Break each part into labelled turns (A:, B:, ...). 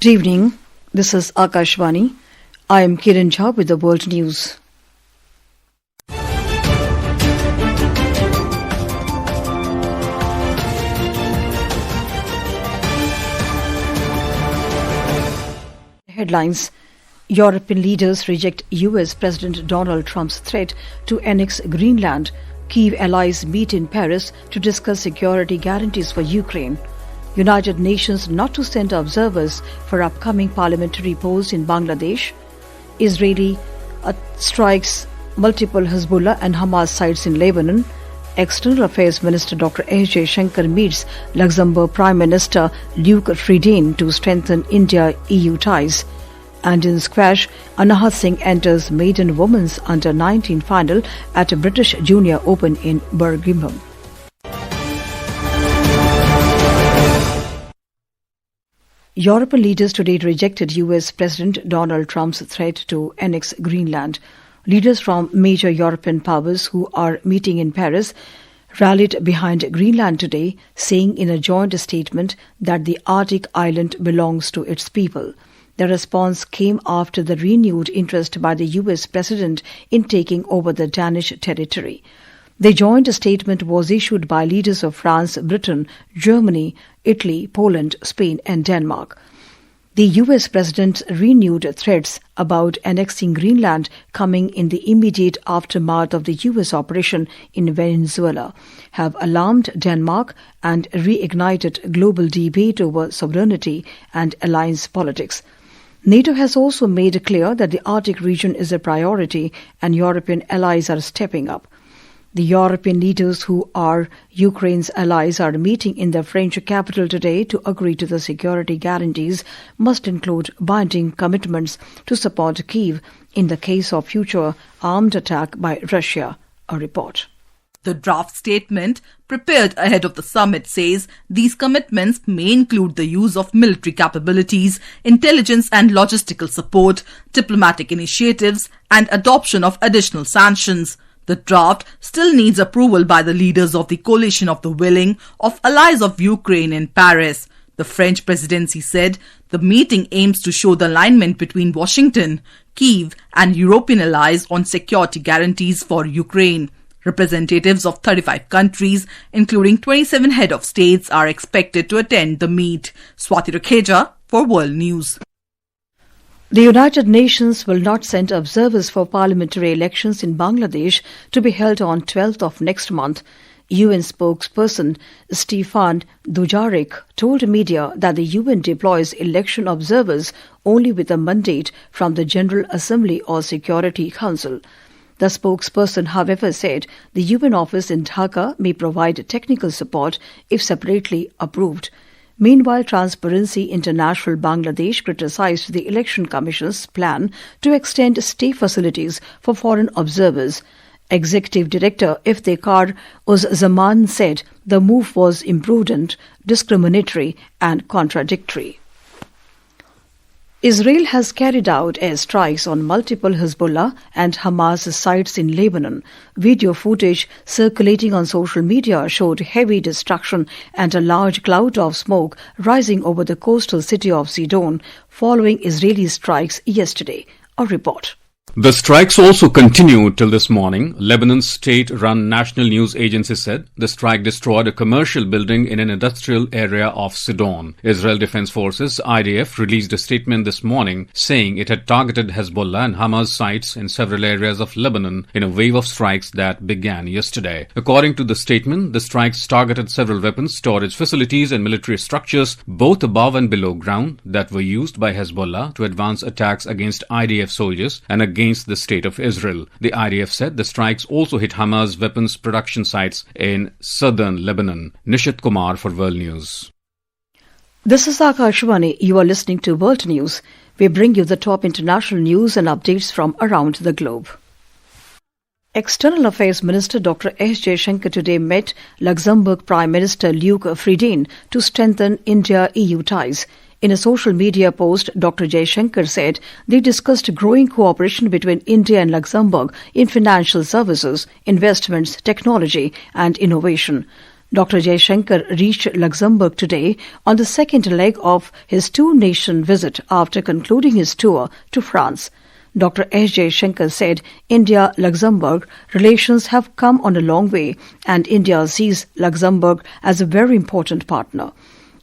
A: Good evening. This is Akashvani. I am Kiran Jha with the World News. Headlines. European leaders reject US President Donald Trump's threat to annex Greenland. Kyiv allies meet in Paris to discuss security guarantees for Ukraine. United Nations not to send observers for upcoming parliamentary polls in Bangladesh. Israeli strikes multiple Hezbollah and Hamas sites in Lebanon. External Affairs Minister Dr. S. Jaishankar meets Luxembourg Prime Minister Luc Friedin to strengthen India-EU ties. And in squash, Anahat Singh enters maiden women's under-19 final at a British Junior Open in Birmingham. European leaders today rejected US President Donald Trump's threat to annex Greenland. Leaders from major European powers who are meeting in Paris rallied behind Greenland today, saying in a joint statement that the Arctic island belongs to its people. The response came after the renewed interest by the US President in taking over the Danish territory. The joint statement was issued by leaders of France, Britain, Germany, Italy, Poland, Spain and Denmark. The US President's renewed threats about annexing Greenland coming in the immediate aftermath of the US operation in Venezuela have alarmed Denmark and reignited global debate over sovereignty and alliance politics. NATO has also made clear that the Arctic region is a priority and European allies are stepping up. The European leaders who are Ukraine's allies are meeting in the French capital today to agree to the security guarantees must include binding commitments to support Kyiv in the case of future armed attack by Russia, a report.
B: The draft statement prepared ahead of the summit says these commitments may include the use of military capabilities, intelligence and logistical support, diplomatic initiatives and adoption of additional sanctions. The draft still needs approval by the leaders of the Coalition of the Willing of Allies of Ukraine in Paris. The French presidency said the meeting aims to show the alignment between Washington, Kyiv and European allies on security guarantees for Ukraine. Representatives of 35 countries, including 27 head of states, are expected to attend the meet. Swati Rakheja for World News.
A: The United Nations will not send observers for parliamentary elections in Bangladesh to be held on 12th of next month. UN spokesperson Stefan Dujarric told media that the UN deploys election observers only with a mandate from the General Assembly or Security Council. The spokesperson, however, said the UN office in Dhaka may provide technical support if separately approved. Meanwhile, Transparency International Bangladesh criticized the Election Commission's plan to extend stay facilities for foreign observers. Executive Director Iftekhar Uz-Zaman said the move was imprudent, discriminatory and contradictory. Israel has carried out airstrikes on multiple Hezbollah and Hamas sites in Lebanon. Video footage circulating on social media showed heavy destruction and a large cloud of smoke rising over the coastal city of Sidon following Israeli strikes yesterday. A report.
C: The strikes also continued till this morning. Lebanon's state-run national news agency said the strike destroyed a commercial building in an industrial area of Sidon. Israel Defense Forces, IDF, released a statement this morning saying it had targeted Hezbollah and Hamas sites in several areas of Lebanon in a wave of strikes that began yesterday. According to the statement, the strikes targeted several weapons, storage facilities and military structures, both above and below ground, that were used by Hezbollah to advance attacks against IDF soldiers and against the state of Israel. The IDF said the strikes also hit Hamas weapons production sites in southern Lebanon. Nishit Kumar for World News.
A: This is Akashvani. You are listening to World News. We bring you the top international news and updates from around the globe. External Affairs Minister Dr. S. Jaishankar today met Luxembourg Prime Minister Luc Friedin to strengthen India-EU ties. In a social media post, Dr. Jaishankar said they discussed growing cooperation between India and Luxembourg in financial services, investments, technology and innovation. Dr. Jaishankar reached Luxembourg today on the second leg of his two-nation visit after concluding his tour to France. Dr. S. Jaishankar said India-Luxembourg relations have come on a long way and India sees Luxembourg as a very important partner.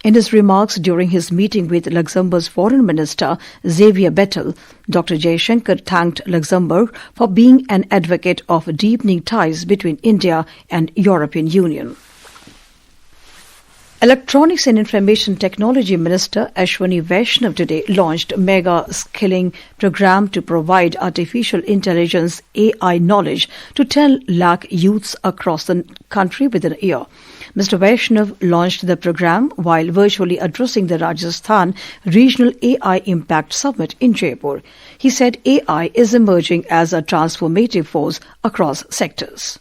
A: In his remarks during his meeting with Luxembourg's Foreign Minister Xavier Bettel, Dr. Jaishankar thanked Luxembourg for being an advocate of deepening ties between India and European Union. Electronics and Information Technology Minister Ashwini Vaishnav today launched a mega skilling program to provide artificial intelligence AI knowledge to 10 lakh youths across the country within a year. Mr. Vaishnav launched the program while virtually addressing the Rajasthan Regional AI Impact Summit in Jaipur. He said AI is emerging as a transformative force across sectors.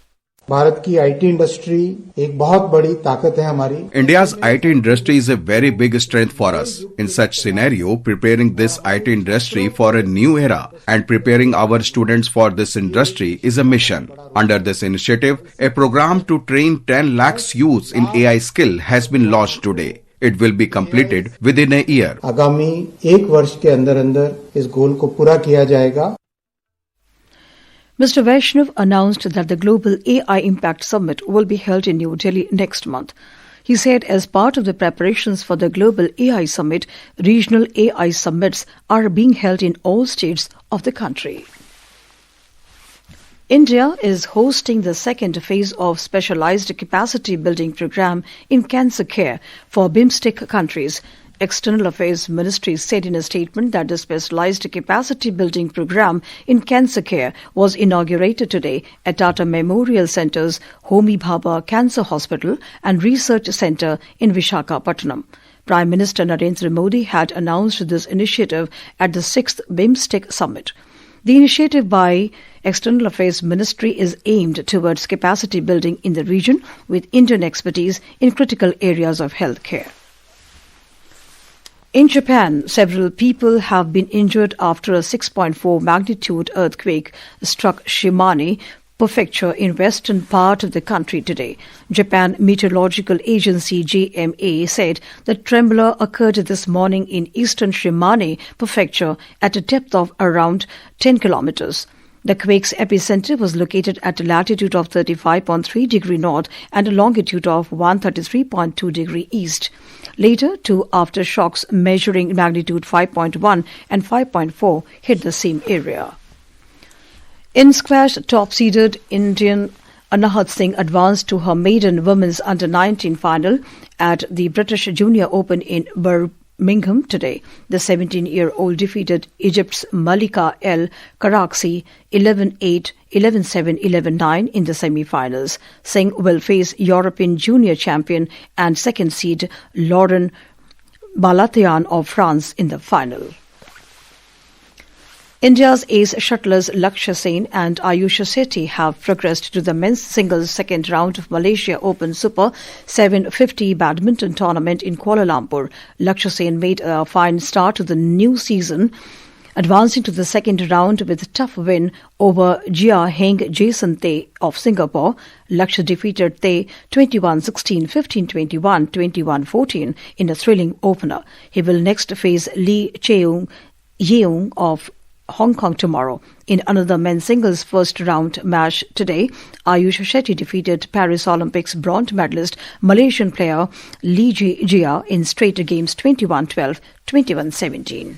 D: Bharat की IT industry एक बहुत बड़ी ताकत है हमारी.
E: India's IT industry is a very big strength for us. In such scenario, preparing this IT industry for a new era and preparing our students for this industry is a mission. Under this initiative, a program to train 10 lakhs youths in AI skill has been launched today. It will be completed within a year.
D: आगामी एक वर्ष के अंदर इस गोल को पूरा किया जाएगा.
A: Mr. Vaishnav announced that the Global AI Impact Summit will be held in New Delhi next month. He said as part of the preparations for the Global AI Summit, regional AI summits are being held in all states of the country. India is hosting the second phase of specialized capacity building program in cancer care for BIMSTEC countries. External Affairs Ministry said in a statement that the specialized capacity building program in cancer care was inaugurated today at Tata Memorial Centre's Homi Bhabha Cancer Hospital and Research Centre in Visakhapatnam. Prime Minister Narendra Modi had announced this initiative at the 6th BIMSTEC Summit. The initiative by External Affairs Ministry is aimed towards capacity building in the region with Indian expertise in critical areas of healthcare. In Japan, several people have been injured after a 6.4 magnitude earthquake struck Shimane Prefecture in western part of the country today. Japan Meteorological Agency JMA said the tremor occurred this morning in eastern Shimane Prefecture at a depth of around 10 kilometers. The quake's epicenter was located at a latitude of 35.3 degree north and a longitude of 133.2 degree east. Later, two aftershocks measuring magnitude 5.1 and 5.4 hit the same area. In squash, top-seeded Indian Anahat Singh advanced to her maiden women's under-19 final at the British Junior Open in Birmingham today. The 17-year-old defeated Egypt's Malika El Karaksi 11-8, 11-7, 11-9 in the semi-finals. Singh will face European junior champion and second seed Lauren Balathian of France in the final. India's ace shuttlers Lakshya Sen and Ayush Shetty have progressed to the men's singles second round of Malaysia Open Super 750 badminton tournament in Kuala Lumpur. Lakshya Sen made a fine start to the new season, advancing to the second round with a tough win over Jia Heng Jason Tay of Singapore. Lakshya defeated Tay 21-16, 15-21, 21-14 in a thrilling opener. He will next face Lee Cheung-yeung of Hong Kong tomorrow. In another men's singles first round match today, Ayush Shetty defeated Paris Olympics bronze medalist Malaysian player Lee Jia in straight games 21-12, 21-17.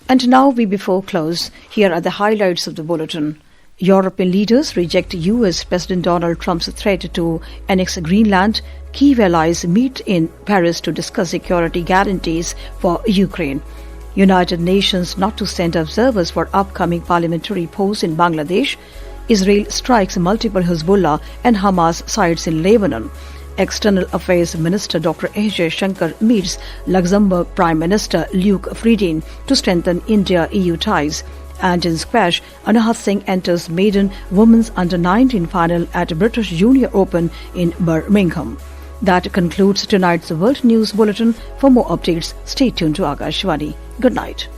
A: And now before close, here are the highlights of the bulletin. European leaders reject US President Donald Trump's threat to annex Greenland. Key allies meet in Paris to discuss security guarantees for Ukraine. United Nations not to send observers for upcoming parliamentary polls in Bangladesh. Israel strikes multiple Hezbollah and Hamas sites in Lebanon. External Affairs Minister Dr. S. Jaishankar meets Luxembourg Prime Minister Luc Friedin to strengthen India-EU ties. And in squash, Anahat Singh enters maiden women's under-19 final at British Junior Open in Birmingham. That concludes tonight's World News Bulletin. For more updates, stay tuned to Akashvani. Good night.